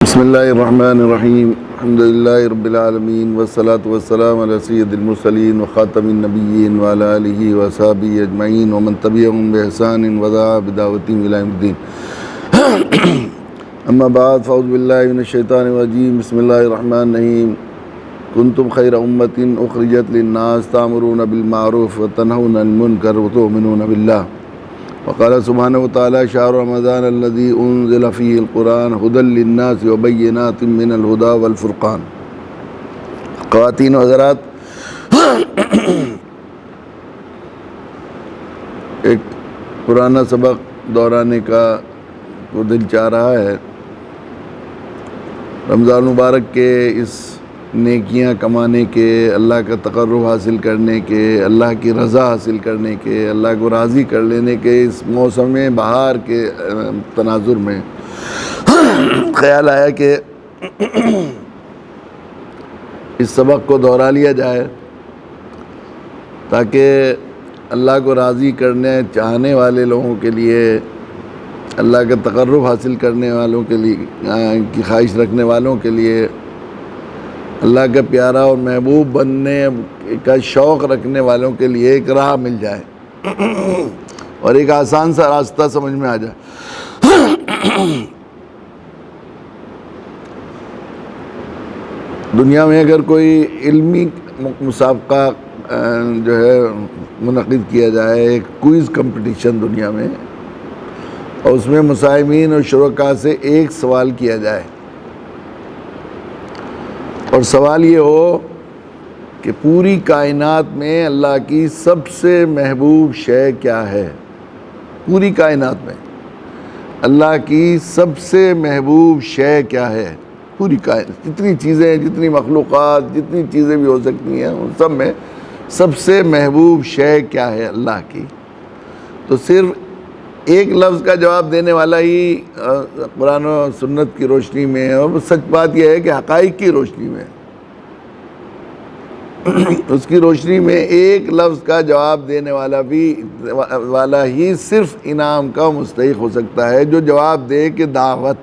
بسم اللہ الرحمن الرحیم الحمد للہ رب العالمین والصلاة والسلام علی سید المرسلین وخاتم النبیین وعلی آلہ وصحبہ اجمعین ومن تبعهم بإحسان ودعا بدعوتهم الی یوم الدین اما بعد فاعوذ باللہ من الشیطان الرجیم بسم اللہ الرحمن الرحیم کنتم خیر امۃ اخرجت للناس تأمرون بالمعروف وتنہون عن المنکر وتؤمنون باللہ وقال سبحانہ وتعالی شہر رمضان الذی انزل فیہ القرآن ھدی للناس وبینات من الھدی والفرقان۔ خواتین و حضرات، ایک پرانا سبق دہرانے کا کو دل چاہ رہا ہے۔ رمضان مبارک کے اس نیکیاں کمانے کے، اللہ کا تقرب حاصل کرنے کے، اللہ کی رضا حاصل کرنے کے، اللہ کو راضی کر لینے کے اس موسم بہار کے تناظر میں خیال آیا کہ اس سبق کو دہرا لیا جائے تاکہ اللہ کو راضی کرنے چاہنے والے لوگوں کے لیے، اللہ کا تقرب حاصل کرنے والوں کے لیے، کی خواہش رکھنے والوں کے لیے، اللہ کا پیارا اور محبوب بننے کا شوق رکھنے والوں کے لیے ایک راہ مل جائے اور ایک آسان سا راستہ سمجھ میں آ جائے۔ دنیا میں اگر کوئی علمی مسابقہ جو ہے منعقد کیا جائے، ایک کوئز کمپٹیشن دنیا میں، اور اس میں مسائمین اور شرکاء سے ایک سوال کیا جائے اور سوال یہ ہو کہ پوری کائنات میں اللہ کی سب سے محبوب شے کیا ہے؟ پوری کائنات میں اللہ کی سب سے محبوب شے کیا ہے؟ پوری کائنات، جتنی چیزیں، جتنی مخلوقات، جتنی چیزیں بھی ہو سکتی ہیں، ان سب میں سب سے محبوب شے کیا ہے اللہ کی؟ تو صرف ایک لفظ کا جواب دینے والا ہی قرآن و سنت کی روشنی میں، اور سچ بات یہ ہے کہ حقائق کی روشنی میں، اس کی روشنی میں ایک لفظ کا جواب دینے والا ہی صرف انعام کا مستحق ہو سکتا ہے، جو جواب دے کہ دعوت۔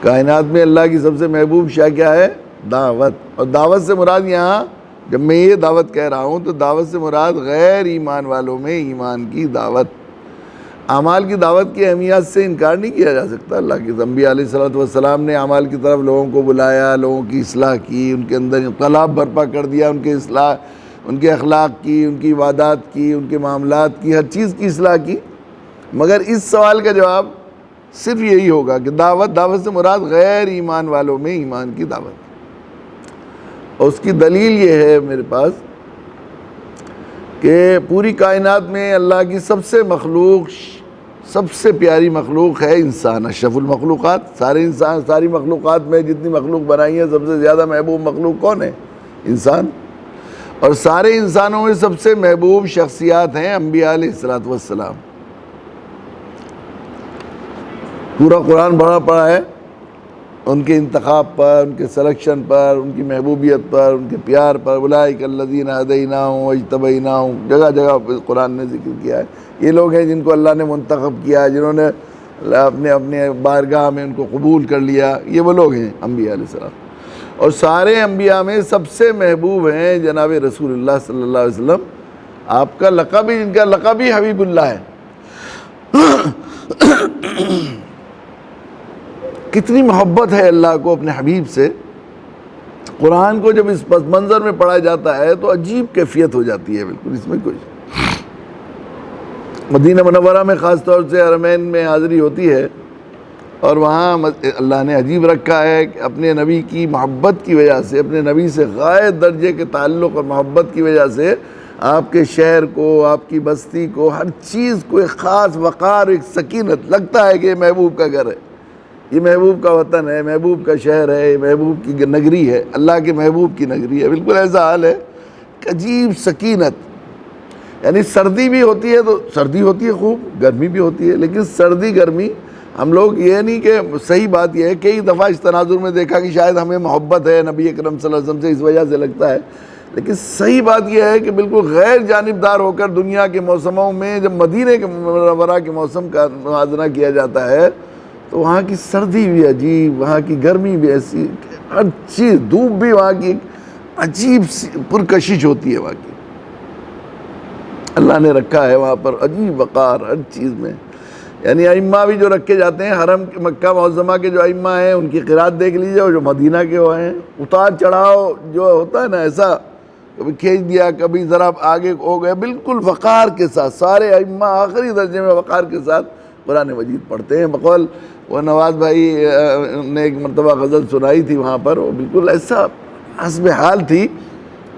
کائنات میں اللہ کی سب سے محبوب شے کیا ہے؟ دعوت۔ اور دعوت سے مراد یہاں جب میں یہ دعوت کہہ رہا ہوں تو دعوت سے مراد غیر ایمان والوں میں ایمان کی دعوت۔ اعمال کی دعوت کی اہمیت سے انکار نہیں کیا جا سکتا۔ اللہ کے انبیاء علیہ السلام نے اعمال کی طرف لوگوں کو بلایا، لوگوں کی اصلاح کی، ان کے اندر انقلاب برپا کر دیا، ان کے اصلاح، ان کے اخلاق کی، ان کی عبادات کی، ان کے معاملات کی، ہر چیز کی اصلاح کی۔ مگر اس سوال کا جواب صرف یہی ہوگا کہ دعوت سے مراد غیر ایمان والوں میں ایمان کی دعوت۔ اور اس کی دلیل یہ ہے میرے پاس کہ پوری کائنات میں اللہ کی سب سے مخلوق، سب سے پیاری مخلوق ہے انسان، اشرف المخلوقات۔ ساری مخلوقات میں جتنی مخلوق بنائی ہے، سب سے زیادہ محبوب مخلوق کون ہے؟ انسان۔ اور سارے انسانوں میں سب سے محبوب شخصیات ہیں انبیاء علیہ السلام۔ پورا قرآن بھرا پڑا ہے ان کے انتخاب پر، ان کے سلیکشن پر، ان کی محبوبیت پر، ان کے پیار پر۔ اولئک الذین ہدیناہم واجتبیناہم، جگہ جگہ قرآن نے ذکر کیا ہے۔ یہ لوگ ہیں جن کو اللہ نے منتخب کیا ہے، جنہوں نے اپنے بارگاہ میں ان کو قبول کر لیا۔ یہ وہ لوگ ہیں انبیاء علیہ السلام۔ اور سارے انبیاء میں سب سے محبوب ہیں جناب رسول اللہ صلی اللہ علیہ وسلم۔ آپ کا لقب ہی، ان کا لقب ہی حبیب اللہ ہے۔ کتنی محبت ہے اللہ کو اپنے حبیب سے۔ قرآن کو جب اس پس منظر میں پڑھا جاتا ہے تو عجیب کیفیت ہو جاتی ہے، بالکل اس میں کچھ۔ مدینہ منورہ میں خاص طور سے حرمین میں حاضری ہوتی ہے، اور وہاں اللہ نے عجیب رکھا ہے کہ اپنے نبی کی محبت کی وجہ سے، اپنے نبی سے غایت درجے کے تعلق اور محبت کی وجہ سے آپ کے شہر کو، آپ کی بستی کو، ہر چیز کو ایک خاص وقار، ایک سکینت، لگتا ہے کہ یہ محبوب کا گھر ہے، یہ محبوب کا وطن ہے، محبوب کا شہر ہے، یہ محبوب کی نگری ہے، اللہ کے محبوب کی نگری ہے۔ بالکل ایسا حال ہے کہ عجیب سکینت، یعنی سردی بھی ہوتی ہے تو سردی ہوتی ہے خوب، گرمی بھی ہوتی ہے، لیکن سردی گرمی ہم لوگ یہ نہیں کہ صحیح بات یہ ہے، کئی دفعہ اس تناظر میں دیکھا کہ شاید ہمیں محبت ہے نبی اکرم صلی اللہ علیہ وسلم سے، اس وجہ سے لگتا ہے، لیکن صحیح بات یہ ہے کہ بالکل غیر جانبدار ہو کر دنیا کے موسموں میں جب مدینہ کے منورہ کے موسم کا موازنہ کیا جاتا ہے تو وہاں کی سردی بھی عجیب، وہاں کی گرمی بھی ایسی، ہر چیز، دھوپ بھی وہاں کی عجیب سی پرکشش ہوتی ہے وہاں کی. اللہ نے رکھا ہے وہاں پر عجیب وقار ہر چیز میں. یعنی ائمہ بھی جو رکھے جاتے ہیں حرم مکہ معظمہ کے جو ائمہ ہیں ان کی قرات دیکھ لیجیے، اور جو مدینہ کے وہ ہیں، اتار چڑھاؤ جو ہوتا ہے نا ایسا، کبھی کھینچ دیا کبھی ذرا آگے ہو گیا، بالکل وقار کے ساتھ سارے ائمہ آخری درجے میں وقار کے ساتھ قرآن مجید پڑھتے ہیں. بقول وہ نواز بھائی نے ایک مرتبہ غزل سنائی تھی وہاں پر، وہ بالکل ایسا حسب حال تھی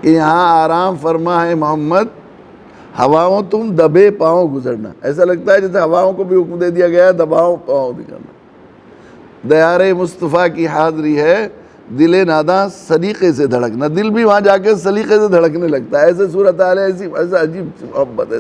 کہ یہاں آرام فرما ہے محمد، ہواؤں تم دبے پاؤں گزرنا. ایسا لگتا ہے جیسے ہواؤں کو بھی حکم دے دیا گیا ہے دباؤں پاؤں بھی کرنا. دیار مصطفیٰ کی حاضری ہے، دل ناداں سلیقے سے دھڑکنا. دل بھی وہاں جا کے سلیقے سے دھڑکنے لگتا ہے، ایسے صورتحال ہے، ایسا عجیب محبت ہے.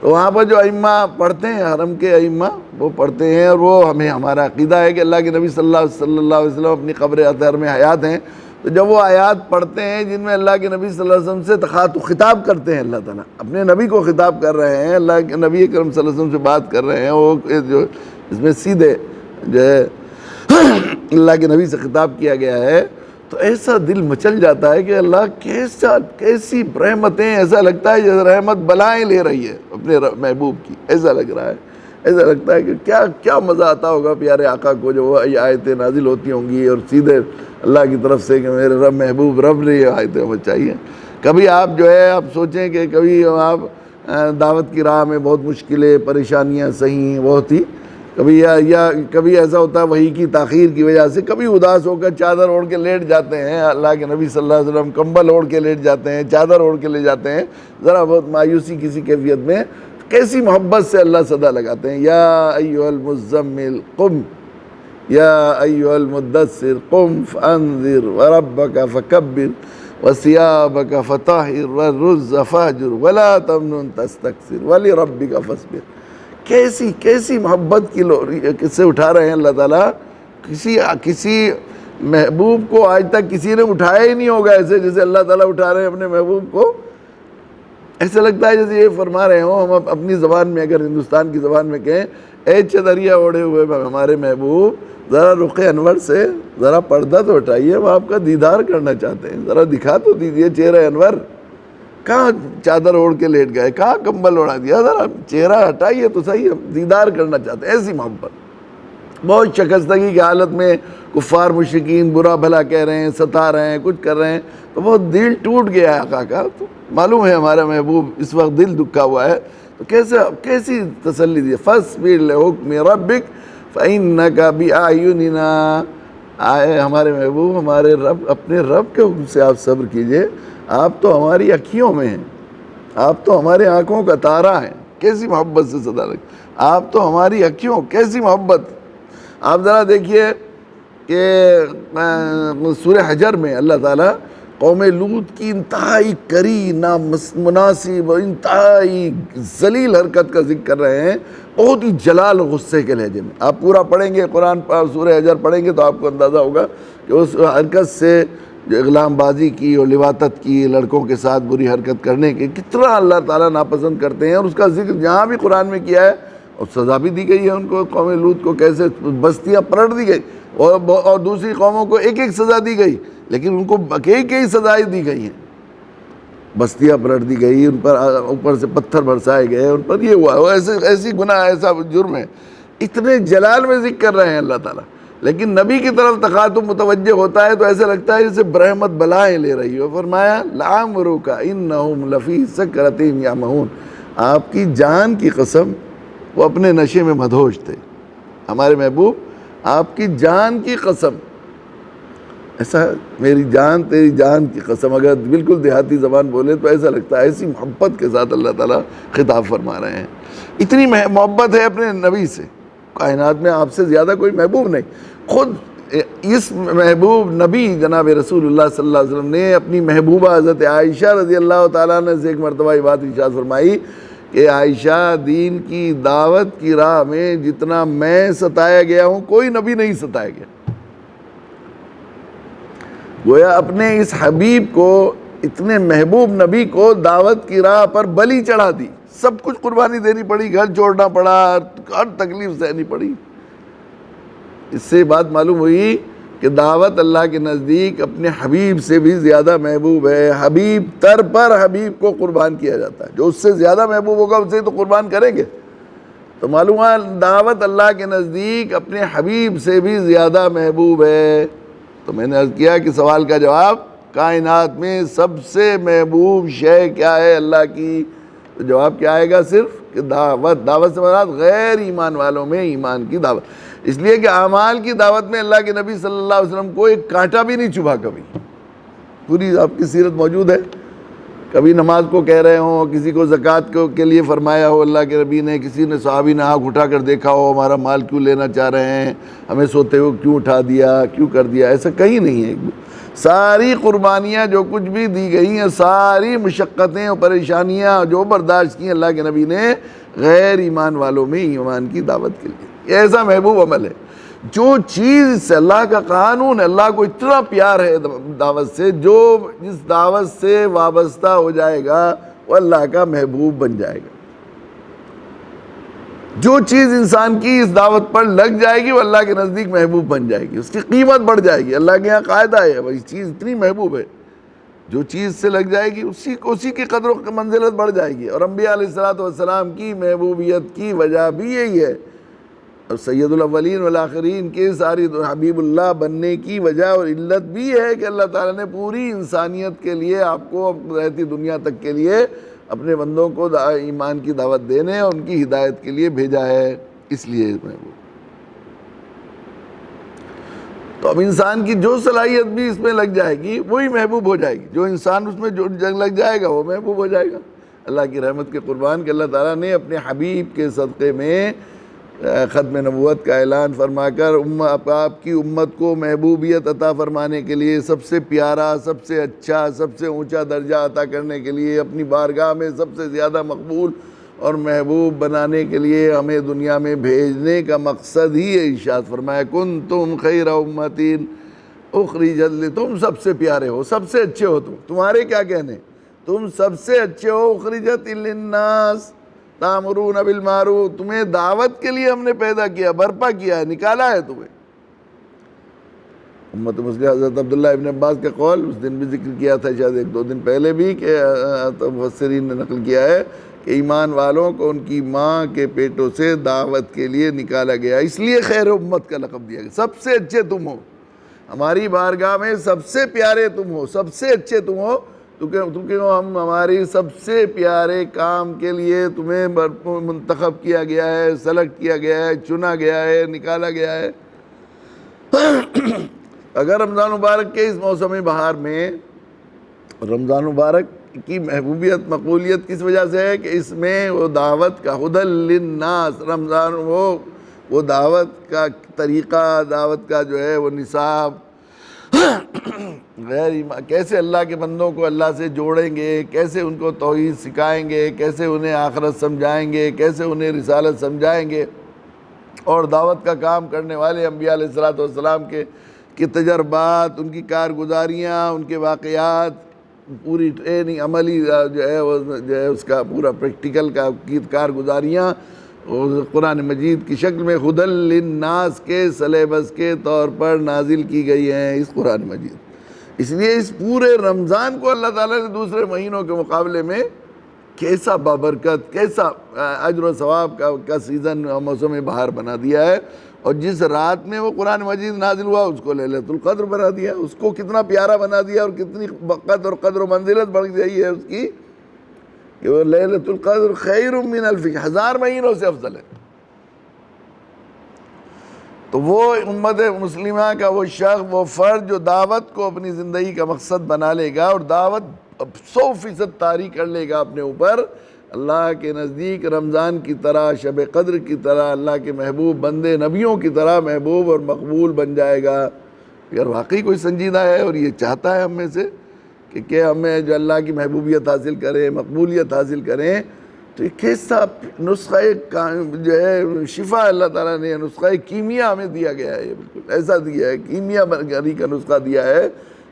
تو وہاں پر جو ائمہ پڑھتے ہیں، حرم کے ائمہ وہ پڑھتے ہیں، اور وہ ہمیں ہمارا عقیدہ ہے کہ اللہ کے نبی صلی اللہ علیہ وسلم اپنی قبر اطہر میں حیات ہیں. تو جب وہ آیات پڑھتے ہیں جن میں اللہ کے نبی صلی اللہ علیہ وسلم سے خطاب کرتے ہیں، اللہ تعالیٰ اپنے نبی کو خطاب کر رہے ہیں، اللہ کے نبی کرم صلی اللہ علیہ وسلم سے بات کر رہے ہیں، وہ جو اس میں سیدھے جو ہے اللہ کے نبی سے خطاب کیا گیا ہے، تو ایسا دل مچل جاتا ہے کہ اللہ کیسی رحمتیں، ایسا لگتا ہے جیسے رحمت بلائیں لے رہی ہے اپنے محبوب کی، ایسا لگ رہا ہے. ایسا لگتا ہے کہ کیا مزہ آتا ہوگا پیارے آقا کو جو وہ آیتیں نازل ہوتی ہوں گی، اور سیدھے اللہ کی طرف سے کہ میرے رب محبوب رب نے یہ آیتیں ہمیں چاہیے. کبھی آپ جو ہے آپ سوچیں کہ کبھی آپ دعوت کی راہ میں بہت مشکلیں پریشانیاں سہیں بہت ہی، کبھی ایسا ہوتا ہے وحی کی تاخیر کی وجہ سے، کبھی اداس ہو کر چادر اوڑھ کے لیٹ جاتے ہیں. اللہ کے نبی صلی اللہ علیہ وسلم کمبل اوڑھ کے لیٹ جاتے ہیں، چادر اوڑھ کے لے جاتے ہیں، ذرا بہت مایوسی کسی کیفیت میں، کیسی محبت سے اللہ صدا لگاتے ہیں، یا ایھا المزمل قم یا ایھا المدثر قم فانذر وربک فکبر وثیابک فطہر والرجز فاہجر ولا تمنن تستکثر ولربک فاصبر. کیسی محبت کی کس سے اٹھا رہے ہیں اللہ تعالیٰ. کسی محبوب کو آج تک کسی نے اٹھایا ہی نہیں ہوگا ایسے جیسے اللہ تعالیٰ اٹھا رہے ہیں اپنے محبوب کو. ایسا لگتا ہے جیسے یہ فرما رہے ہوں، ہم اپنی زبان میں اگر ہندوستان کی زبان میں کہیں، اے چدریا اوڑھے ہوئے ہمارے محبوب، ذرا رخ انور سے ذرا پردہ تو ہٹائیے، ہم آپ کا دیدار کرنا چاہتے ہیں، ذرا دکھا تو دیجیے چہرہ انور. کہاں چادر اوڑھ کے لیٹ گئے، کہاں کمبل اوڑھا دیا، ذرا چہرہ ہٹائیے تو صحیح، ہم دیدار کرنا چاہتے ہیں. ایسی محبت. بہت شکستگی کی حالت میں کفار مشرکین برا بھلا کہہ رہے ہیں، ستا رہے ہیں، کچھ کر رہے ہیں، تو بہت دل ٹوٹ گیا ہے آقا کا. تو معلوم ہے ہمارا محبوب اس وقت دل دکھا ہوا ہے، تو کیسی تسلی دی. فاصبر لحکم ربک فإنک بأعیننا. آئے ہمارے محبوب، ہمارے رب، اپنے رب کے حکم سے آپ صبر کیجئے، آپ تو ہماری اکھیوں میں ہیں، آپ تو ہمارے آنکھوں کا تارا ہیں. کیسی محبت سے صدا لگ، آپ تو ہماری اکھیوں، کیسی محبت. آپ ذرا دیکھیے کہ سورہ حجر میں اللہ تعالیٰ قوم لوط کی انتہائی کری نامناسب اور انتہائی ذلیل حرکت کا ذکر کر رہے ہیں، بہت ہی جلال غصے کے لہجے میں. آپ پورا پڑھیں گے قرآن سورہ حجر پڑھیں گے تو آپ کو اندازہ ہوگا کہ اس حرکت سے جو اغلام بازی کی اور لواطت کی، لڑکوں کے ساتھ بری حرکت کرنے کے، کتنا اللہ تعالیٰ ناپسند کرتے ہیں. اور اس کا ذکر جہاں بھی قرآن میں کیا ہے، اور سزا بھی دی گئی ہے ان کو. قوم لوط کو کیسے بستیاں پلٹ دی گئی، اور دوسری قوموں کو ایک ایک سزا دی گئی، لیکن ان کو کئی سزائیں دی گئی ہیں. بستیاں پلٹ دی گئی، ان پر اوپر سے پتھر برسائے گئے، ان پر یہ ہوا، ایسی گناہ، ایسا جرم ہے. اتنے جلال میں ذکر کر رہے ہیں اللہ تعالیٰ، لیکن نبی کی طرف تخاطب متوجہ ہوتا ہے تو ایسا لگتا ہے جیسے برحمت بلائیں لے رہی ہو. فرمایا لعمرک انہم لفی سکرتہم یعمہون. آپ کی جان کی قسم، وہ اپنے نشے میں مدہوش تھے. ہمارے محبوب، آپ کی جان کی قسم، ایسا میری جان تیری جان کی قسم، اگر بالکل دیہاتی زبان بولے تو ایسا لگتا ہے. ایسی محبت کے ساتھ اللہ تعالیٰ خطاب فرما رہے ہیں. اتنی محبت ہے اپنے نبی سے، کائنات میں آپ سے زیادہ کوئی محبوب نہیں. خود اس محبوب نبی جناب رسول اللہ صلی اللہ علیہ وسلم نے اپنی محبوبہ حضرت عائشہ رضی اللہ تعالیٰ عنہ سے ایک مرتبہ یہ بات ارشاد فرمائی کہ عائشہ، دین کی دعوت کی راہ میں جتنا میں ستایا گیا ہوں کوئی نبی نہیں ستایا گیا. گویا اپنے اس حبیب کو، اتنے محبوب نبی کو دعوت کی راہ پر بلی چڑھا دی، سب کچھ قربانی دینی پڑی، گھر چھوڑنا پڑا، ہر تکلیف سہنی پڑی. اس سے بات معلوم ہوئی کہ دعوت اللہ کے نزدیک اپنے حبیب سے بھی زیادہ محبوب ہے. حبیب تر پر حبیب کو قربان کیا جاتا ہے. جو اس سے زیادہ محبوب ہوگا اسے تو قربان کریں گے. تو معلوم ہے دعوت اللہ کے نزدیک اپنے حبیب سے بھی زیادہ محبوب ہے. تو میں نے عرض کیا کہ سوال کا جواب کائنات میں سب سے محبوب شے کیا ہے اللہ کی؟ تو جواب کیا آئے گا؟ صرف کہ دعوت. دعوت سے مراد غیر ایمان والوں میں ایمان کی دعوت. اس لیے کہ اعمال کی دعوت میں اللہ کے نبی صلی اللہ علیہ وسلم کو ایک کانٹا بھی نہیں چبھا کبھی. پوری آپ کی سیرت موجود ہے. کبھی نماز کو کہہ رہے ہوں، کسی کو زکوٰۃ کے لیے فرمایا ہو اللہ کے نبی نے، کسی نے صحابی نے آنکھ اٹھا کر دیکھا ہو ہمارا مال کیوں لینا چاہ رہے ہیں، ہمیں سوتے ہوئے کیوں اٹھا دیا، کیوں کر دیا، ایسا کہیں نہیں ہے. ساری قربانیاں جو کچھ بھی دی گئی ہیں، ساری مشقتیں اور پریشانیاں جو برداشت کی اللہ کے نبی نے غیر ایمان والوں میں ایمان کی دعوت کے لیے. یہ ایسا محبوب عمل ہے. جو چیز سے اللہ کا قانون ہے، اللہ کو اتنا پیار ہے دعوت سے، جو جس دعوت سے وابستہ ہو جائے گا وہ اللہ کا محبوب بن جائے گا. جو چیز انسان کی اس دعوت پر لگ جائے گی وہ اللہ کے نزدیک محبوب بن جائے گی، اس کی قیمت بڑھ جائے گی. اللہ کے یہاں قاعدہ ہے بھائی چیز اتنی محبوب ہے، جو چیز سے لگ جائے گی اسی کی قدر و منزلت بڑھ جائے گی. اور انبیاء علیہ السلام کی محبوبیت کی وجہ بھی یہی ہے، اور سید الاولین والآخرین کے ساری حبیب اللہ بننے کی وجہ اور علت بھی ہے کہ اللہ تعالیٰ نے پوری انسانیت کے لیے، آپ کو رہتی دنیا تک کے لیے اپنے بندوں کو ایمان کی دعوت دینے اور ان کی ہدایت کے لیے بھیجا ہے. اس لیے محبوب. تو اب انسان کی جو صلاحیت بھی اس میں لگ جائے گی وہی محبوب ہو جائے گی. جو انسان اس میں جو جنگ لگ جائے گا وہ محبوب ہو جائے گا. اللہ کی رحمت کے قربان کہ اللہ تعالیٰ نے اپنے حبیب کے صدقے میں ختم نبوت کا اعلان فرما کر آپ کی امت کو محبوبیت عطا فرمانے کے لیے، سب سے پیارا، سب سے اچھا، سب سے اونچا درجہ عطا کرنے کے لیے، اپنی بارگاہ میں سب سے زیادہ مقبول اور محبوب بنانے کے لیے ہمیں دنیا میں بھیجنے کا مقصد ہی ارشاد فرمایا کنتم خیر امۃ اخرجت، تم سب سے پیارے ہو، سب سے اچھے ہو. تمہارے کیا کہنے، تم سب سے اچھے ہو. اخرجت للناس تامرون بالمعروف، تمہیں دعوت کے لیے ہم نے پیدا کیا، برپا کیا ہے، نکالا ہے تمہیں. امت مسلمہ حضرت عبداللہ ابن عباس کا قول اس دن بھی ذکر کیا تھا، شاید ایک دو دن پہلے بھی، کہ مفسرین نے نقل کیا ہے کہ ایمان والوں کو ان کی ماں کے پیٹوں سے دعوت کے لیے نکالا گیا، اس لیے خیر امت کا لقب دیا گیا. سب سے اچھے تم ہو، ہماری بارگاہ میں سب سے پیارے تم ہو، سب سے اچھے تم ہو، کیونکہ ہم ہماری سب سے پیارے کام کے لیے تمہیں منتخب کیا گیا ہے، سلیکٹ کیا گیا ہے، چنا گیا ہے، نکالا گیا ہے. اگر رمضان مبارک کے اس موسم بہار میں، رمضان مبارک کی محبوبیت مقبولیت کس وجہ سے ہے کہ اس میں وہ دعوت کا ہدی للناس، رمضان وہ دعوت کا طریقہ، دعوت کا جو ہے وہ نصاب، غیر ایمان کیسے اللہ کے بندوں کو اللہ سے جوڑیں گے، کیسے ان کو توحید سکھائیں گے، کیسے انہیں آخرت سمجھائیں گے، کیسے انہیں رسالت سمجھائیں گے. اور دعوت کا کام کرنے والے انبیاء علیہ السلام کے تجربات، ان کی کارگزاریاں، ان کے واقعات، پوری ٹریننگ عملی جو ہے اس کا پورا پریکٹیکل کا کارگزاریاں قرآن مجید کی شکل میں ہدی للناس کے سلیبس کے طور پر نازل کی گئی ہیں اس قرآن مجید. اس لیے اس پورے رمضان کو اللہ تعالیٰ نے دوسرے مہینوں کے مقابلے میں کیسا بابرکت، کیسا اجر و ثواب کا سیزن، موسم بہار بنا دیا ہے. اور جس رات میں وہ قرآن مجید نازل ہوا اس کو لیلۃ القدر بنا دیا، اس کو کتنا پیارا بنا دیا اور کتنی قدر و منزلت بڑھ گئی ہے اس کی کہ وہ لیلۃ القدر خیر من الف، 1000 مہینوں سے افضل ہے. تو وہ امت مسلمہ کا وہ شخص، وہ فرد جو دعوت کو اپنی زندگی کا مقصد بنا لے گا اور دعوت 100% طاری کر لے گا اپنے اوپر، اللہ کے نزدیک رمضان کی طرح، شب قدر کی طرح، اللہ کے محبوب بندے نبیوں کی طرح محبوب اور مقبول بن جائے گا. اگر واقعی کوئی سنجیدہ ہے اور یہ چاہتا ہے ہم میں سے کہ ہمیں جو اللہ کی محبوبیت حاصل کریں، مقبولیت حاصل کریں، تو یہ کیسا نسخہ جو ہے شفا اللہ تعالیٰ نے، نسخہ کیمیا ہمیں دیا گیا ہے. یہ بالکل ایسا دیا ہے، کیمیا گری کا نسخہ دیا ہے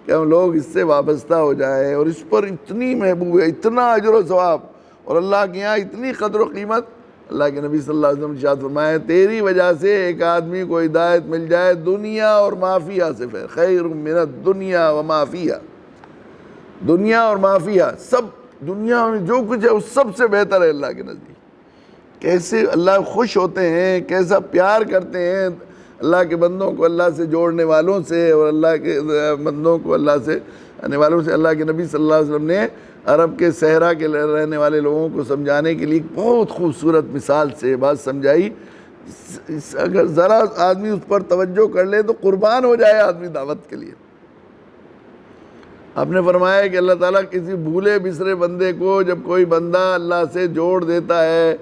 کہ ہم لوگ اس سے وابستہ ہو جائیں، اور اس پر اتنی محبوب ہے، اتنا اجر و ثواب، اور اللہ کے یہاں اتنی قدر و قیمت. اللہ کے نبی صلی اللہ علیہ وسلم نے ارشاد فرمایا تیری وجہ سے ایک آدمی کو ہدایت مل جائے دنیا اور ما فیہا سے خیر من الدنیا و ما فیہا، دنیا اور ما فیہا، سب دنیا میں جو کچھ ہے اس سب سے بہتر ہے اللہ کے نزدیک۔ کیسے اللہ خوش ہوتے ہیں، کیسا پیار کرتے ہیں اللہ کے بندوں کو اللہ سے جوڑنے والوں سے، اور اللہ کے بندوں کو اللہ سے آنے والوں سے۔ اللہ کے نبی صلی اللہ علیہ وسلم نے عرب کے صحرا کے رہنے والے لوگوں کو سمجھانے کے لیے بہت خوبصورت مثال سے بات سمجھائی، اگر ذرا آدمی اس پر توجہ کر لے تو قربان ہو جائے آدمی دعوت کے لیے۔ آپ نے فرمایا کہ اللہ تعالیٰ کسی بھولے بسرے بندے کو جب کوئی بندہ اللہ سے جوڑ دیتا ہے،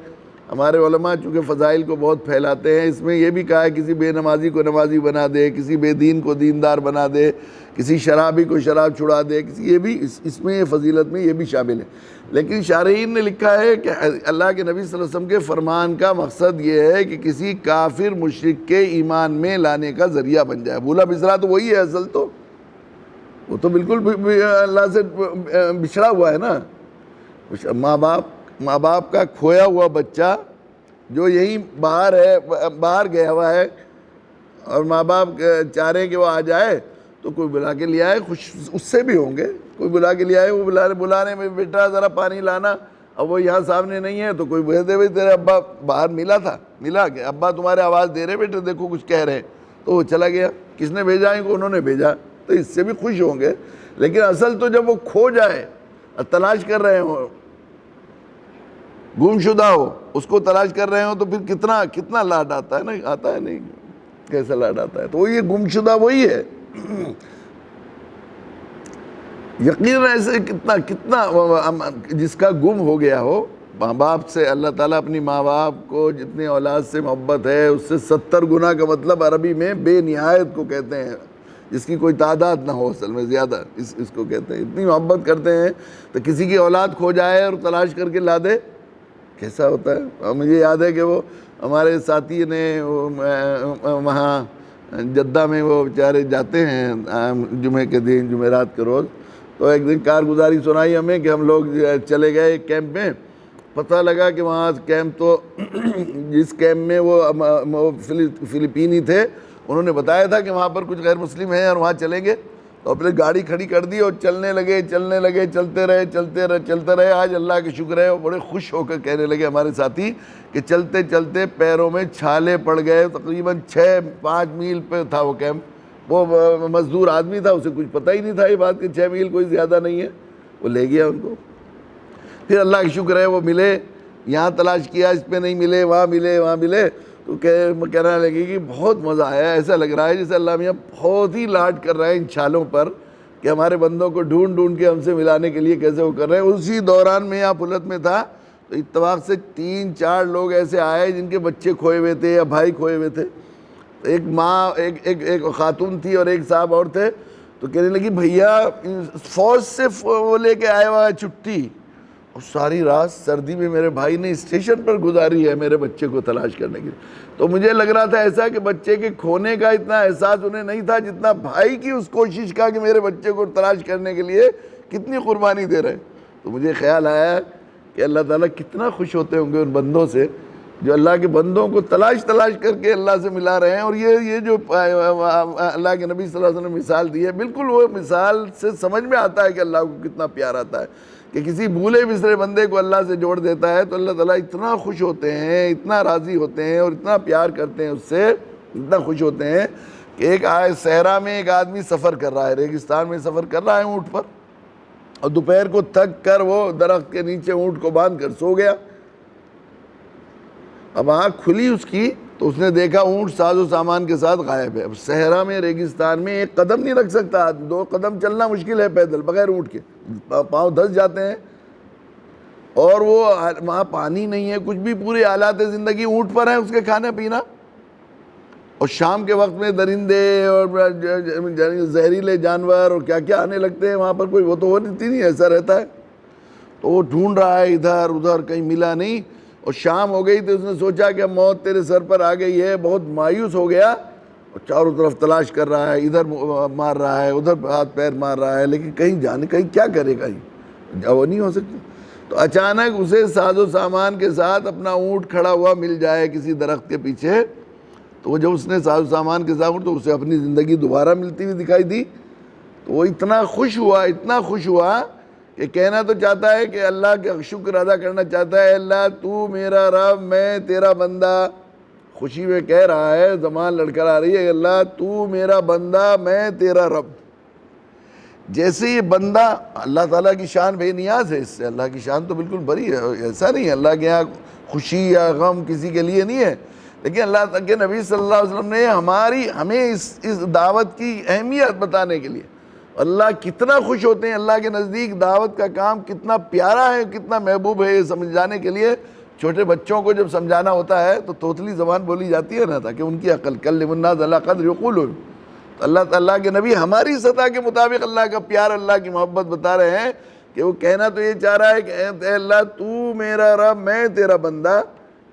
ہمارے علماء چونکہ فضائل کو بہت پھیلاتے ہیں، اس میں یہ بھی کہا ہے کسی بے نمازی کو نمازی بنا دے، کسی بے دین کو دیندار بنا دے، کسی شرابی کو شراب چھڑا دے، کسی یہ بھی اس میں فضیلت میں یہ بھی شامل ہے۔ لیکن شارحین نے لکھا ہے کہ اللہ کے نبی صلی اللہ علیہ وسلم کے فرمان کا مقصد یہ ہے کہ کسی کافر مشرک کے ایمان میں لانے کا ذریعہ بن جائے۔ بھولا بسرا تو وہی ہے اصل، تو وہ تو بالکل اللہ سے بچھڑا ہوا ہے نا۔ ماں باپ کا کھویا ہوا بچہ جو یہیں باہر گیا ہوا ہے، اور ماں باپ چاہ رہے ہیں کہ وہ آ جائے تو کوئی بلا کے لے آئے، خوش اس سے بھی ہوں گے۔ کوئی بلا کے لے آئے، وہ بلانے میں بیٹا ذرا پانی لانا، اب وہ یہاں سامنے نہیں ہے تو کوئی بھیج دے بھائی تیرے ابا باہر ملا کہ ابا تمہارے آواز دے رہے بیٹے، دیکھو کچھ کہہ رہے ہیں، تو وہ چلا گیا۔ کس نے بھیجا ہے؟ انہوں نے بھیجا، تو اس سے بھی خوش ہوں گے۔ لیکن اصل تو جب وہ کھو جائے، تلاش کر رہے ہوں، گم شدہ ہو، اس کو تلاش کر رہے ہوں، تو پھر کتنا لاڈ آتا ہے نا، آتا ہے نہیں کیسا لاڈ آتا ہے۔ تو یہ گم شدہ وہی ہے، یقیناً ایسے کتنا جس کا گم ہو گیا ہو ماں باپ سے۔ اللہ تعالیٰ اپنی ماں باپ کو جتنی اولاد سے محبت ہے اس سے 70 گنا کا مطلب عربی میں بے نہایت کو کہتے ہیں، جس کی کوئی تعداد نہ ہو، اصل میں زیادہ اس کو کہتے ہیں۔ اتنی محبت کرتے ہیں تو کسی کی اولاد کھو جائے اور تلاش کر کے لا دے، کیسا ہوتا ہے۔ اور مجھے یاد ہے کہ وہ ہمارے ساتھی نے وہاں جدہ میں وہ بیچارے جاتے ہیں جمعے کے دن، جمعرات کے روز، تو ایک دن کارگزاری سنائی ہمیں کہ ہم لوگ چلے گئے کیمپ میں۔ پتہ لگا کہ وہاں کیمپ تو جس کیمپ میں وہ فلپینی تھے، انہوں نے بتایا تھا کہ وہاں پر کچھ غیر مسلم ہیں اور وہاں چلیں گے، تو اپنے گاڑی کھڑی کر دی اور چلنے لگے، چلتے رہے۔ آج اللہ کا شکر ہے وہ بڑے خوش ہو کر کہنے لگے ہمارے ساتھی کہ چلتے چلتے پیروں میں چھالے پڑ گئے۔ تقریباً 5 میل پہ تھا وہ کیمپ، وہ مزدور آدمی تھا، اسے کچھ پتہ ہی نہیں تھا یہ بات کہ 6 میل کوئی زیادہ نہیں ہے، وہ لے گیا ان کو۔ پھر اللہ کا شکر ہے وہ ملے، یہاں تلاش کیا اس پہ نہیں ملے، وہاں ملے، تو کہنا لگے کہ بہت مزہ آیا، ایسا لگ رہا ہے جیسے اللہ میاں بہت ہی لاڈ کر رہا ہے ان چھالوں پر کہ ہمارے بندوں کو ڈھونڈ کے ہم سے ملانے کے لیے کیسے وہ کر رہے ہیں۔ اسی دوران میں یہاں پھلت میں تھا تو اتفاق سے 3-4 لوگ ایسے آئے جن کے بچے کھوئے ہوئے تھے یا بھائی کھوئے ہوئے تھے۔ ایک ماں، ایک خاتون تھی اور ایک صاحب اور تھے، تو کہنے لگی بھیا فوج سے وہ لے کے آیا ہوا ہے چھٹی، اور ساری رات سردی میں میرے بھائی نے اسٹیشن پر گزاری ہے میرے بچے کو تلاش کرنے کے لیے۔ تو مجھے لگ رہا تھا ایسا کہ بچے کے کھونے کا اتنا احساس انہیں نہیں تھا جتنا بھائی کی اس کوشش کا کہ میرے بچے کو تلاش کرنے کے لیے کتنی قربانی دے رہے ہیں۔ تو مجھے خیال آیا کہ اللہ تعالیٰ کتنا خوش ہوتے ہوں گے ان بندوں سے جو اللہ کے بندوں کو تلاش کر کے اللہ سے ملا رہے ہیں۔ اور یہ جو اللہ کے نبی صلی اللہ علیہ وسلم نے مثال دی ہے، بالکل وہ مثال سے سمجھ میں آتا ہے کہ اللہ کو کتنا پیار آتا ہے کہ کسی بھولے بسرے بندے کو اللہ سے جوڑ دیتا ہے، تو اللہ تعالیٰ اتنا خوش ہوتے ہیں، اتنا راضی ہوتے ہیں اور اتنا پیار کرتے ہیں اس سے، اتنا خوش ہوتے ہیں کہ ایک صحرا میں ایک آدمی سفر کر رہا ہے، ریگستان میں سفر کر رہا ہے اونٹ پر، اور دوپہر کو تھک کر وہ درخت کے نیچے اونٹ کو باندھ کر سو گیا۔ اب آنکھ کھلی اس کی تو اس نے دیکھا اونٹ ساز و سامان کے ساتھ غائب ہے۔ اب صحرا میں، ریگستان میں 1 قدم نہیں رکھ سکتا آدمی، 2 قدم چلنا مشکل ہے پیدل بغیر اونٹ کے، پاؤں دھس جاتے ہیں، اور وہ وہاں پانی نہیں ہے کچھ بھی، پورے آلات زندگی اونٹ پر ہیں، اس کے کھانا پینا، اور شام کے وقت میں درندے اور زہریلے جانور اور کیا کیا آنے لگتے ہیں وہاں پر، کوئی وہ تو ہوتی نہیں، ایسا رہتا ہے۔ تو وہ ڈھونڈ رہا ہے ادھر ادھر، کہیں ملا نہیں، اور شام ہو گئی تو اس نے سوچا کہ موت تیرے سر پر آ گئی ہے، بہت مایوس ہو گیا، اور چاروں طرف تلاش کر رہا ہے، ادھر مار رہا ہے، ادھر ہاتھ پیر مار رہا ہے، لیکن کہیں کہیں کیا کرے، کہیں وہ نہیں ہو سکتی۔ تو اچانک اسے ساز و سامان کے ساتھ اپنا اونٹ کھڑا ہوا مل جائے کسی درخت کے پیچھے، تو وہ جب اس نے ساز و سامان کے ساتھ تو اسے اپنی زندگی دوبارہ ملتی ہوئی دکھائی دی، تو وہ اتنا خوش ہوا کہ کہنا تو چاہتا ہے کہ اللہ کا شکر ادا کرنا چاہتا ہے، اللہ تو میرا رب میں تیرا بندہ، خوشی میں کہہ رہا ہے، زبان لڑکھڑا رہی ہے، اللہ تو میرا بندہ میں تیرا رب۔ جیسے یہ بندہ، اللہ تعالیٰ کی شان بے نیاز ہے، اس سے اللہ کی شان تو بالکل بری ہے، ایسا نہیں ہے اللہ کے یہاں خوشی یا غم کسی کے لیے نہیں ہے، لیکن اللہ کے نبی صلی اللہ علیہ وسلم نے ہمیں اس دعوت کی اہمیت بتانے کے لیے، اللہ کتنا خوش ہوتے ہیں اللہ کے نزدیک، دعوت کا کام کتنا پیارا ہے، کتنا محبوب ہے، یہ سمجھانے کے لیے چھوٹے بچوں کو جب سمجھانا ہوتا ہے تو توتلی زبان بولی جاتی ہے نا، تاکہ ان کی عقل کلم الناس علی قدر یقولون۔ اللہ تعالیٰ کے نبی ہماری سطح کے مطابق اللہ کا پیار، اللہ کی محبت بتا رہے ہیں کہ وہ کہنا تو یہ چاہ رہا ہے کہ اے اللہ تو میرا رب میں تیرا بندہ،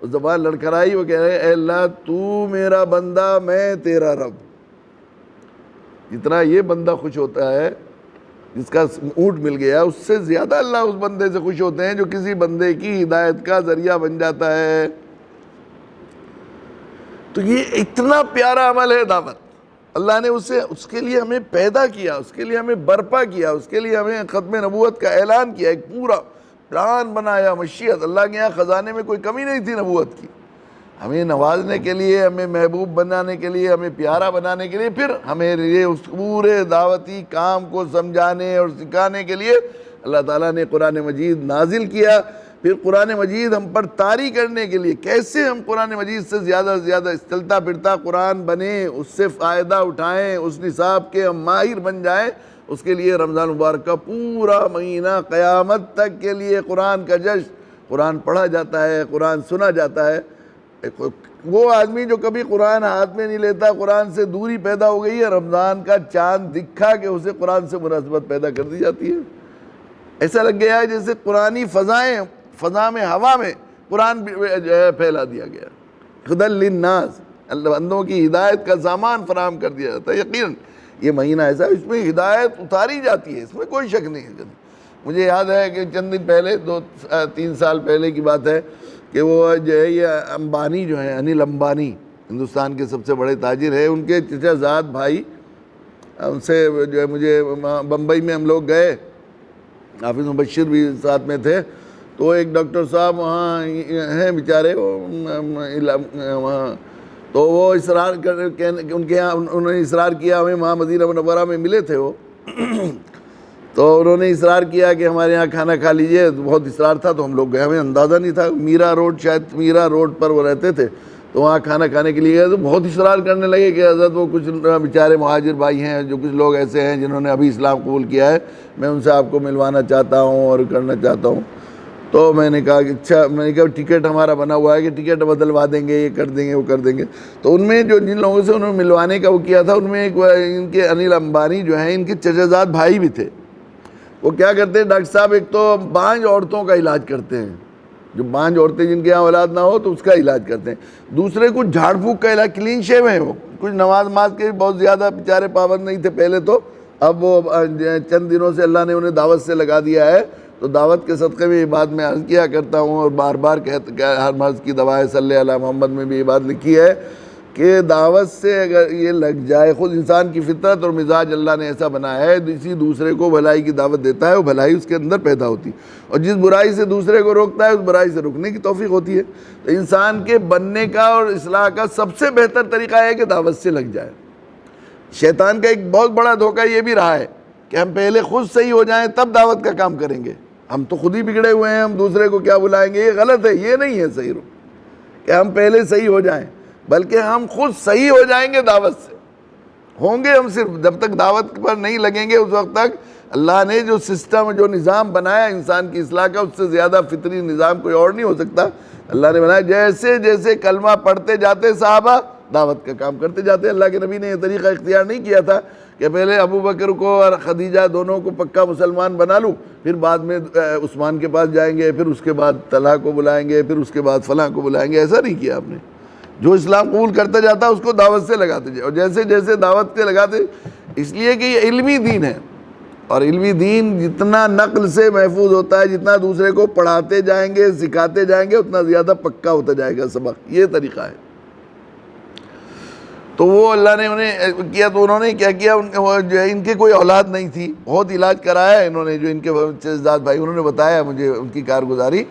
زبان لڑکھڑائی وہ کہہ رہے ہیں اے اللہ تو میرا بندہ میں تیرا رب۔ جتنا یہ بندہ خوش ہوتا ہے جس کا اونٹ مل گیا، اس سے زیادہ اللہ اس بندے سے خوش ہوتے ہیں جو کسی بندے کی ہدایت کا ذریعہ بن جاتا ہے۔ تو یہ اتنا پیارا عمل ہے دعوت، اللہ نے اس کے لیے ہمیں پیدا کیا، اس کے لیے ہمیں برپا کیا، اس کے لیے ہمیں ختم نبوت کا اعلان کیا، ایک پورا پلان بنایا، مشیت، اللہ کے یہاں خزانے میں کوئی کمی نہیں تھی نبوت کی، ہمیں نوازنے کے لیے، ہمیں محبوب بنانے کے لیے، ہمیں پیارا بنانے کے لیے، پھر ہمیں یہ اس پورے دعوتی کام کو سمجھانے اور سکھانے کے لیے اللہ تعالیٰ نے قرآن مجید نازل کیا۔ پھر قرآن مجید ہم پر طاری کرنے کے لیے کیسے ہم قرآن مجید سے زیادہ سے زیادہ چلتا پھرتا قرآن بنیں، اس سے فائدہ اٹھائیں، اس نصاب کے ہم ماہر بن جائیں، اس کے لیے رمضان مبارک کا پورا مہینہ قیامت تک کے لیے قرآن کا جشن، قرآن پڑھا جاتا ہے، قرآن سنا جاتا ہے۔ وہ آدمی جو کبھی قرآن ہاتھ میں نہیں لیتا، قرآن سے دوری پیدا ہو گئی ہے، رمضان کا چاند دکھا کہ اسے قرآن سے مناسبت پیدا کر دی جاتی ہے۔ ایسا لگ گیا ہے جیسے قرآنی فضا میں، ہوا میں قرآن پھیلا دیا گیا، ہدی للناس، اللہ بندوں کی ہدایت کا سامان فراہم کر دیا جاتا ہے۔ یقیناً یہ مہینہ ایسا ہے اس میں ہدایت اتاری جاتی ہے، اس میں کوئی شک نہیں ہے۔ مجھے یاد ہے کہ چند دن پہلے، 2-3 سال پہلے کی بات ہے کہ وہ جو ہے یہ امبانی جو ہیں، انل امبانی، ہندوستان کے سب سے بڑے تاجر ہیں، ان کے چچا زاد بھائی، ان سے جو ہے مجھے بمبئی میں ہم لوگ گئے، حافظ مبشر بھی ساتھ میں تھے، تو ایک ڈاکٹر صاحب وہاں ہیں بیچارے وہاں، تو وہ اصرار ان کے یہاں انہوں نے اصرار کیا، ہمیں وہاں مدینہ منورہ میں ملے تھے وہ تو انہوں نے اصرار کیا کہ ہمارے یہاں کھانا کھا لیجئے، بہت اصرار تھا تو ہم لوگ گئے، ہمیں اندازہ نہیں تھا، میرا روڈ پر وہ رہتے تھے، تو وہاں کھانا کھانے کے لیے گئے تو بہت اصرار کرنے لگے کہ حضرت وہ کچھ بیچارے مہاجر بھائی ہیں، جو کچھ لوگ ایسے ہیں جنہوں نے ابھی اسلام قبول کیا ہے، میں ان سے آپ کو ملوانا چاہتا ہوں اور کرنا چاہتا ہوں۔ تو میں نے کہا کہ اچھا، میں نے کہا ٹکٹ ہمارا بنا ہوا ہے کہ ٹکٹ بدلوا دیں گے، یہ کر دیں گے، وہ کر دیں گے۔ تو ان میں جن لوگوں سے انہوں نے ملوانے کا وہ کیا تھا، ان میں ایک ان کے انل امبانی جو ہیں، ان کے چچا زاد بھائی بھی تھے۔ وہ کیا کرتے ہیں ڈاکٹر صاحب، ایک تو بانجھ عورتوں کا علاج کرتے ہیں، جو بانجھ عورتیں جن کے یہاں اولاد نہ ہو تو اس کا علاج کرتے ہیں۔ دوسرے کچھ جھاڑ پھونک کا علاج، کلین شیو ہیں وہ، کچھ نماز کے بہت زیادہ بیچارے پابند نہیں تھے پہلے تو، اب وہ چند دنوں سے اللہ نے انہیں دعوت سے لگا دیا ہے، تو دعوت کے صدقے میں یہ بات میں عرض کیا کرتا ہوں اور بار بار ہر مرض کی دوائے صلی اللہ علیہ محمد میں بھی یہ بات لکھی ہے کہ دعوت سے اگر یہ لگ جائے، خود انسان کی فطرت اور مزاج اللہ نے ایسا بنایا ہے، کسی دوسرے کو بھلائی کی دعوت دیتا ہے، وہ بھلائی اس کے اندر پیدا ہوتی ہے، اور جس برائی سے دوسرے کو روکتا ہے اس برائی سے رکنے کی توفیق ہوتی ہے۔ تو انسان کے بننے کا اور اصلاح کا سب سے بہتر طریقہ ہے کہ دعوت سے لگ جائے۔ شیطان کا ایک بہت بڑا دھوکہ یہ بھی رہا ہے کہ ہم پہلے خود صحیح ہو جائیں تب دعوت کا کام کریں گے، ہم تو خود ہی بگڑے ہوئے ہیں، ہم دوسرے کو کیا بلائیں گے، یہ غلط ہے، یہ نہیں ہے صحیح کہ ہم پہلے صحیح ہو جائیں، بلکہ ہم خود صحیح ہو جائیں گے دعوت سے، ہوں گے ہم صرف جب تک دعوت پر نہیں لگیں گے، اس وقت تک اللہ نے جو سسٹم، جو نظام بنایا انسان کی اصلاح کا، اس سے زیادہ فطری نظام کوئی اور نہیں ہو سکتا۔ اللہ نے بنایا جیسے جیسے کلمہ پڑھتے جاتے صحابہ دعوت کا کام کرتے جاتے۔ اللہ کے نبی نے یہ طریقہ اختیار نہیں کیا تھا کہ پہلے ابو بکر کو اور خدیجہ دونوں کو پکا مسلمان بنا لوں، پھر بعد میں عثمان کے پاس جائیں گے، پھر اس کے بعد طلحہ کو بلائیں گے، پھر اس کے بعد فلاں کو بلائیں گے۔ ایسا نہیں کیا آپ نے، جو اسلام قبول کرتا جاتا اس کو دعوت سے لگاتے جائے، اور جیسے جیسے دعوت سے لگاتے، اس لیے کہ یہ علمی دین ہے، اور علمی دین جتنا نقل سے محفوظ ہوتا ہے، جتنا دوسرے کو پڑھاتے جائیں گے، سکھاتے جائیں گے، اتنا زیادہ پکا ہوتا جائے گا سبق. یہ طریقہ ہے. تو وہ اللہ نے انہیں کیا، تو انہوں نے کیا کیا، جو ہے ان کے کوئی اولاد نہیں تھی، بہت علاج کرایا انہوں نے. جو ان کے چچزاد بھائی، انہوں نے بتایا مجھے ان کی کارگزاری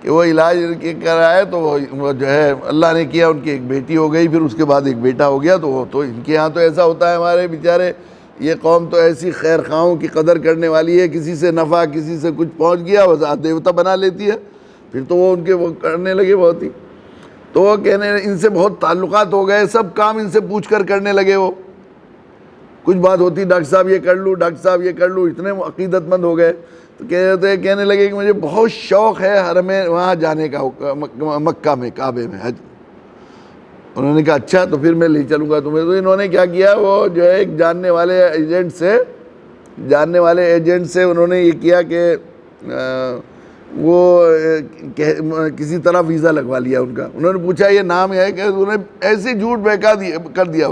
کہ وہ علاج کرایا تو وہ جو ہے اللہ نے کیا، ان کی ایک بیٹی ہو گئی، پھر اس کے بعد ایک بیٹا ہو گیا. تو وہ تو ان کے یہاں تو ایسا ہوتا ہے، ہمارے بیچارے یہ قوم تو ایسی خیر خواہوں کی قدر کرنے والی ہے، کسی سے نفع، کسی سے کچھ پہنچ گیا وہ دیوتا بنا لیتی ہے. پھر تو وہ ان کے وہ کرنے لگے بہت ہی. تو وہ کہنے ان سے بہت تعلقات ہو گئے، سب کام ان سے پوچھ کر کرنے لگے. وہ کچھ بات ہوتی، ڈاکٹر صاحب یہ کر لوں، ڈاکٹر صاحب یہ کر لوں، اتنے عقیدت مند ہو گئے. تو کہنے لگے کہ مجھے بہت شوق ہے حرم وہاں جانے کا، مکہ میں، کعبے میں حج. انہوں نے کہا اچھا تو پھر میں لے چلوں گا تمہیں. تو انہوں نے کیا کیا، وہ جو ہے ایک جاننے والے ایجنٹ سے انہوں نے یہ کیا کہ وہ کسی طرح ویزا لگوا لیا ان کا. انہوں نے پوچھا یہ نام ہے کہ، انہوں نے ایسے جھوٹ بہکا کر دیا.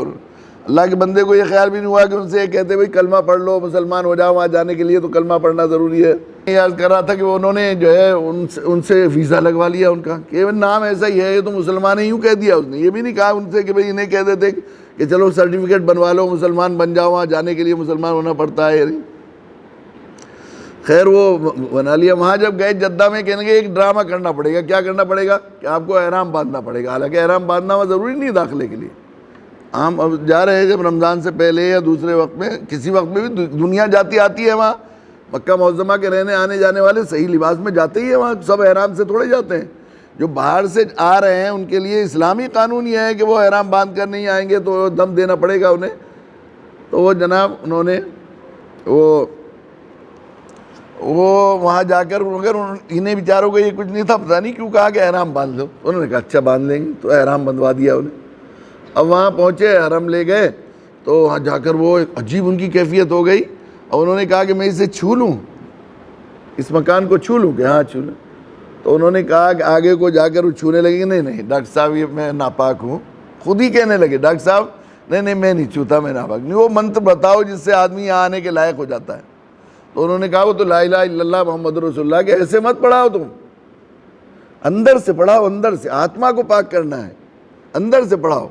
اللہ کے بندے کو یہ خیال بھی نہیں ہوا کہ ان سے یہ کہتے بھائی کلمہ پڑھ لو، مسلمان ہو جاؤ، وہاں جانے کے لیے تو کلمہ پڑھنا ضروری ہے. یہ عرض کر رہا تھا کہ انہوں نے جو ہے ان سے ویزا لگوا لیا ان کا کہ نام ایسا ہی ہے، یہ تو مسلمان ہے، یوں کہہ دیا اس نے. یہ بھی نہیں کہا ان سے کہ بھائی انہیں کہہ دیتے کہ چلو سرٹیفکیٹ بنوا لو، مسلمان بن جاؤ، وہاں جانے کے لیے مسلمان ہونا پڑتا ہے. خیر وہ بنا لیا. وہاں جب گئے جدہ میں، کہنے لگے ایک ڈرامہ کرنا پڑے گا. کیا کرنا پڑے گا کہ آپ کو احرام باندھنا پڑے گا. حالانکہ احرام باندھنا وہ ضروری نہیں داخلے کے لیے. ہم اب جا رہے ہیں جب رمضان سے پہلے یا دوسرے وقت میں، کسی وقت میں بھی دنیا جاتی آتی ہے وہاں. مکہ معظمہ کے رہنے آنے جانے والے صحیح لباس میں جاتے ہی ہیں وہاں، سب احرام سے تھوڑے جاتے ہیں. جو باہر سے آ رہے ہیں ان کے لیے اسلامی قانون یہ ہے کہ وہ احرام باندھ کر نہیں آئیں گے تو دم دینا پڑے گا انہیں. تو وہ جناب انہوں نے وہ وہاں جا کر، مگر انہیں بیچاروں کو یہ کچھ نہیں تھا، پتہ نہیں کیوں کہا کہ احرام باندھ لو. انہوں نے کہا اچھا باندھ لیں گے. تو احرام بندھوا دیا انہیں. اب وہاں پہنچے، حرم لے گئے، تو وہاں جا کر وہ عجیب ان کی کیفیت ہو گئی. اور انہوں نے کہا کہ میں اسے چھو لوں، اس مکان کو چھو لوں کہ ہاں چھو لوں. تو انہوں نے کہا کہ آگے کو جا کر وہ چھونے لگے کہ نہیں ڈاکٹر صاحب یہ میں ناپاک ہوں. خود ہی کہنے لگے ڈاکٹر صاحب نہیں میں نہیں چھوتا، میں ناپاک نہیں. وہ منتر بتاؤ جس سے آدمی یہاں آنے کے لائق ہو جاتا ہے. تو انہوں نے کہا وہ تو لا الہ الا اللہ محمد رسول اللہ، کہ ایسے مت پڑھاؤ، تم اندر سے پڑھاؤ، اندر سے آتما کو پاک کرنا ہے، اندر سے پڑھاؤ.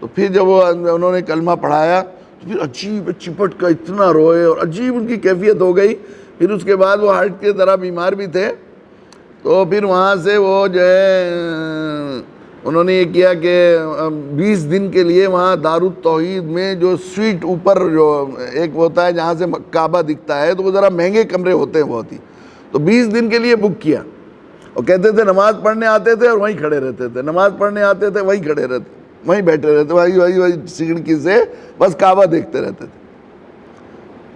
تو پھر جب وہ انہوں نے کلمہ پڑھایا تو پھر عجیب چپٹ کا اتنا روئے اور عجیب ان کی کیفیت ہو گئی. پھر اس کے بعد وہ ہارٹ کی طرح بیمار بھی تھے. تو پھر وہاں سے وہ جو ہے انہوں نے یہ کیا کہ 20 دن کے لیے وہاں دارالتوحید میں جو سویٹ اوپر جو ایک ہوتا ہے جہاں سے کعبہ دکھتا ہے، تو وہ ذرا مہنگے کمرے ہوتے ہیں بہت ہی. تو 20 دن کے لیے بک کیا. اور کہتے تھے نماز پڑھنے آتے تھے اور وہیں کھڑے رہتے تھے، نماز پڑھنے آتے تھے وہیں کھڑے رہتے، وہیں بیٹھے رہتے، وہی سیڑھی سے بس کعبہ دیکھتے رہتے تھے.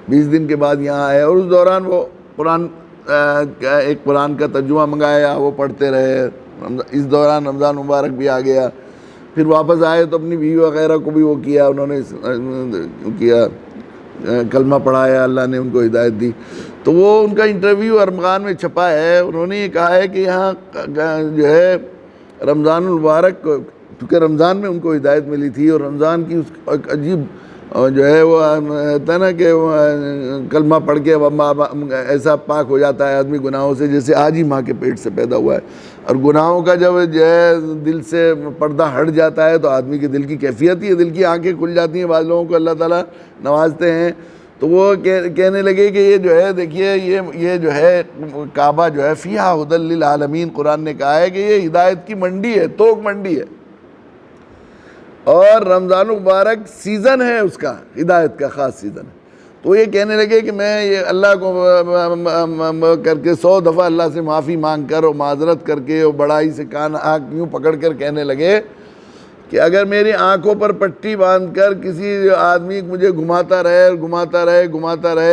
20 دن کے بعد یہاں آئے اور اس دوران وہ قرآن ایک قرآن کا ترجمہ منگایا، وہ پڑھتے رہے. اس دوران رمضان مبارک بھی آ گیا. پھر واپس آئے تو اپنی بیوی وغیرہ کو بھی وہ کیا، انہوں نے کیا کلمہ پڑھایا، اللہ نے ان کو ہدایت دی. تو وہ ان کا انٹرویو ارمغان میں چھپا ہے. انہوں نے یہ کہا ہے کہ یہاں جو ہے رمضان المبارک، کیونکہ رمضان میں ان کو ہدایت ملی تھی، اور رمضان کی اس عجیب جو ہے وہ ہوتا ہے نا کہ کلمہ پڑھ کے ایسا پاک ہو جاتا ہے آدمی گناہوں سے جیسے آج ہی ماں کے پیٹ سے پیدا ہوا ہے. اور گناہوں کا جب جو ہے دل سے پردہ ہٹ جاتا ہے تو آدمی کے دل کی کیفیت ہی ہے، دل کی آنکھیں کھل جاتی ہیں. بعض لوگوں کو اللہ تعالیٰ نوازتے ہیں. تو وہ کہنے لگے کہ یہ جو ہے دیکھیے یہ جو ہے کعبہ جو ہے فیہا ھدی للعالمین، قرآن نے کہا ہے کہ یہ ہدایت کی منڈی ہے، توک منڈی ہے. اور رمضان مبارک سیزن ہے اس کا، ہدایت کا خاص سیزن ہے. تو یہ کہنے لگے کہ میں یہ اللہ کو کر کے 100 دفعہ اللہ سے معافی مانگ کر اور معذرت کر کے اور بڑائی سے کان آنکھ یوں پکڑ کر کہنے لگے کہ اگر میری آنکھوں پر پٹی باندھ کر کسی آدمی مجھے گھماتا رہے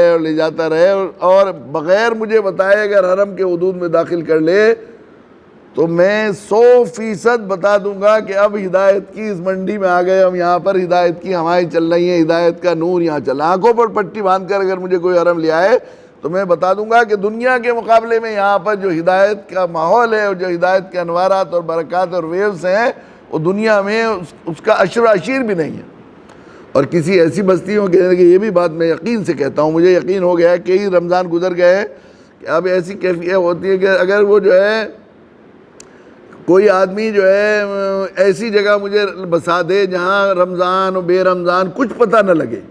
اور لے جاتا رہے اور بغیر مجھے بتائے اگر حرم کے حدود میں داخل کر لے، تو میں 100% بتا دوں گا کہ اب ہدایت کی اس منڈی میں آ گئے ہم، یہاں پر ہدایت کی ہوائیں چل رہی ہیں، ہدایت کا نور یہاں چل رہا ہے. آنکھوں پر پٹی باندھ کر اگر مجھے کوئی حرم لے آئے تو میں بتا دوں گا کہ دنیا کے مقابلے میں یہاں پر جو ہدایت کا ماحول ہے اور جو ہدایت کے انوارات اور برکات اور ویوز ہیں، وہ دنیا میں اس کا عشر و عشیر بھی نہیں ہے. اور کسی ایسی بستی ہو کہ یہ بھی بات میں یقین سے کہتا ہوں، مجھے یقین ہو گیا ہے، کئی رمضان گزر گئے ہیں کہ اب ایسی کیفیت ہوتی ہے کہ اگر وہ جو ہے کوئی آدمی جو ہے ایسی جگہ مجھے بسا دے جہاں رمضان و بے رمضان کچھ پتہ نہ لگے،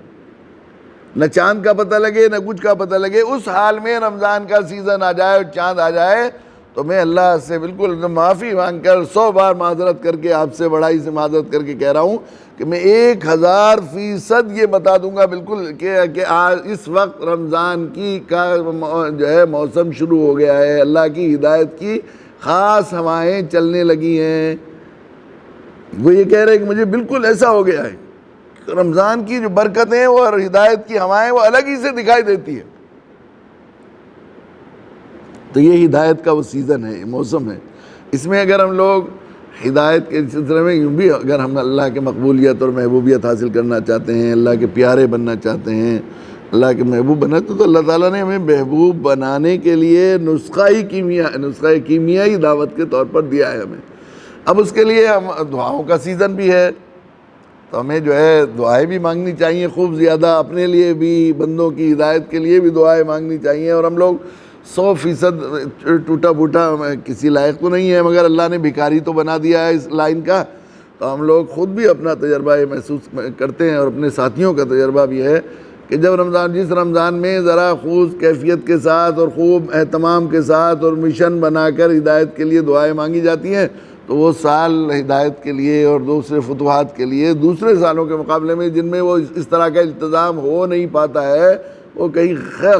نہ چاند کا پتہ لگے نہ کچھ کا پتہ لگے، اس حال میں رمضان کا سیزن آ جائے اور چاند آ جائے، تو میں اللہ سے بالکل معافی مانگ کر 100 بار معذرت کر کے آپ سے بڑائی سے معذرت کر کے کہہ رہا ہوں کہ میں 1000% یہ بتا دوں گا بالکل کہ اس وقت رمضان کی کا جو ہے موسم شروع ہو گیا ہے، اللہ کی ہدایت کی خاص ہوائیں چلنے لگی ہیں۔ وہ یہ کہہ رہے ہیں کہ مجھے بالکل ایسا ہو گیا ہے، رمضان کی جو برکتیں اور ہدایت کی ہوائیں وہ الگ ہی سے دکھائی دیتی ہیں۔ تو یہ ہدایت کا وہ سیزن ہے، موسم ہے، اس میں اگر ہم لوگ ہدایت کے سلسلے میں یوں بھی اگر ہم اللہ کے مقبولیت اور محبوبیت حاصل کرنا چاہتے ہیں، اللہ کے پیارے بننا چاہتے ہیں، اللہ کے محبوب بننا، تو اللہ تعالیٰ نے ہمیں محبوب بنانے کے لیے نسخہ کیمیائی دعوت کے طور پر دیا ہے ہمیں۔ اب اس کے لیے ہم دعاؤں کا سیزن بھی ہے، تو ہمیں جو ہے دعائیں بھی مانگنی چاہیے خوب زیادہ، اپنے لیے بھی، بندوں کی ہدایت کے لیے بھی دعائیں مانگنی چاہیے۔ اور ہم لوگ 100% ٹوٹا پھوٹا کسی لائق تو نہیں ہے، مگر اللہ نے بھکاری تو بنا دیا ہے اس لائن کا، تو ہم لوگ خود بھی اپنا تجربہ یہ محسوس کرتے ہیں اور اپنے ساتھیوں کا تجربہ بھی ہے کہ جب جس رمضان میں ذرا خوب کیفیت کے ساتھ اور خوب اہتمام کے ساتھ اور مشن بنا کر ہدایت کے لیے دعائیں مانگی جاتی ہیں، تو وہ سال ہدایت کے لیے اور دوسرے فتوحات کے لیے دوسرے سالوں کے مقابلے میں جن میں وہ اس طرح کا التزام ہو نہیں پاتا ہے، وہ کہیں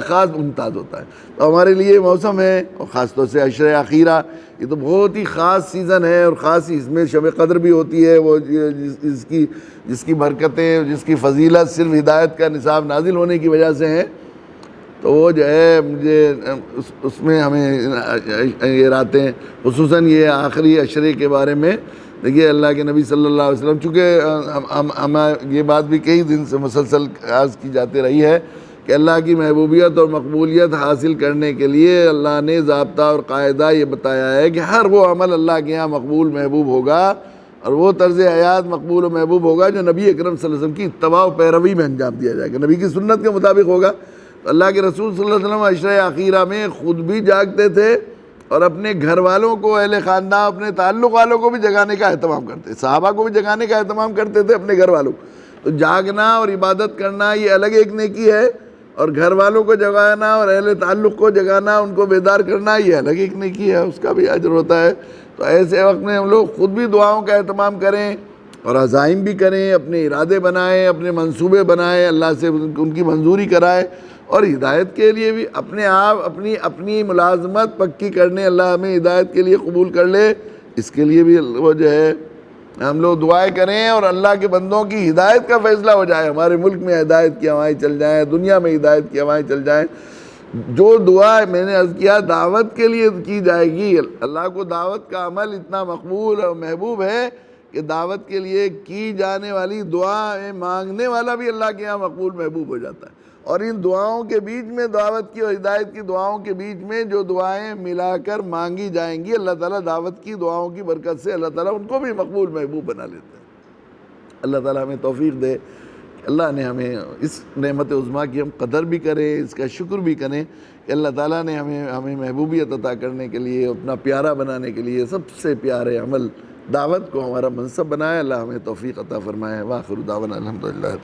خاص ممتاز ہوتا ہے۔ تو ہمارے لیے موسم ہے، اور خاص طور سے عشر اخیرہ، یہ تو بہت ہی خاص سیزن ہے، اور خاص اس میں شب قدر بھی ہوتی ہے، وہ جس کی برکتیں، جس کی فضیلت صرف ہدایت کا نصاب نازل ہونے کی وجہ سے ہیں۔ تو وہ جو ہے مجھے اس میں ہمیں یہ راتیں، خصوصاً یہ آخری عشرے کے بارے میں دیکھیے، اللہ کے نبی صلی اللہ علیہ وسلم، چونکہ ہمیں یہ بات بھی کئی دن سے مسلسل عرض کی جاتی رہی ہے کہ اللہ کی محبوبیت اور مقبولیت حاصل کرنے کے لیے اللہ نے ضابطہ اور قاعدہ یہ بتایا ہے کہ ہر وہ عمل اللہ کے یہاں مقبول محبوب ہوگا، اور وہ طرز حیات مقبول و محبوب ہوگا جو نبی اکرم صلی اللہ علیہ وسلم کی اتباع و پیروی میں انجام دیا جائے گا، نبی کی سنت کے مطابق ہوگا۔ تو اللہ کے رسول صلی اللہ علیہ وسلم عشرہ اخیرہ میں خود بھی جاگتے تھے اور اپنے گھر والوں کو، اہل خاندان، اپنے تعلق والوں کو بھی جگانے کا اہتمام کرتے، صحابہ کو بھی جگانے کا اہتمام کرتے تھے، اپنے گھر والوں کو۔ تو جاگنا اور عبادت کرنا یہ الگ ایک نیکی ہے، اور گھر والوں کو جگانا اور اہل تعلق کو جگانا، ان کو بیدار کرنا، یہ الگ ایک نیکی ہے، اس کا بھی اجر ہوتا ہے۔ تو ایسے وقت میں ہم لوگ خود بھی دعاؤں کا اہتمام کریں اور عزائم بھی کریں، اپنے ارادے بنائیں، اپنے منصوبے بنائیں، اللہ سے ان کی منظوری کرائیں، اور ہدایت کے لیے بھی اپنے آپ اپنی ملازمت پکی کرنے، اللہ ہمیں ہدایت کے لیے قبول کر لے، اس کے لیے بھی وہ جو ہے ہم لوگ دعائیں کریں، اور اللہ کے بندوں کی ہدایت کا فیصلہ ہو جائے، ہمارے ملک میں ہدایت کی ہوائیں چل جائیں، دنیا میں ہدایت کی ہوائیں چل جائیں۔ جو دعا میں نے عرض کیا دعوت کے لیے کی جائے گی، اللہ کو دعوت کا عمل اتنا مقبول اور محبوب ہے کہ دعوت کے لیے کی جانے والی دعا مانگنے والا بھی اللہ کے یہاں مقبول محبوب ہو جاتا ہے۔ اور ان دعاؤں کے بیچ میں، دعوت کی اور ہدایت کی دعاؤں کے بیچ میں جو دعائیں ملا کر مانگی جائیں گی، اللہ تعالیٰ دعوت کی دعاؤں کی برکت سے اللہ تعالیٰ ان کو بھی مقبول محبوب بنا لیتے ہیں۔ اللہ تعالیٰ ہمیں توفیق دے کہ اللہ نے ہمیں اس نعمت عظمیٰ کی ہم قدر بھی کریں، اس کا شکر بھی کریں کہ اللہ تعالیٰ نے ہمیں محبوبیت عطا کرنے کے لیے، اپنا پیارا بنانے کے لیے سب سے پیارے عمل دعوت کو ہمارا منصب بنایا۔ اللہ ہمیں توفیق عطا فرمائے۔ وآخر دعوانا الحمدللہ۔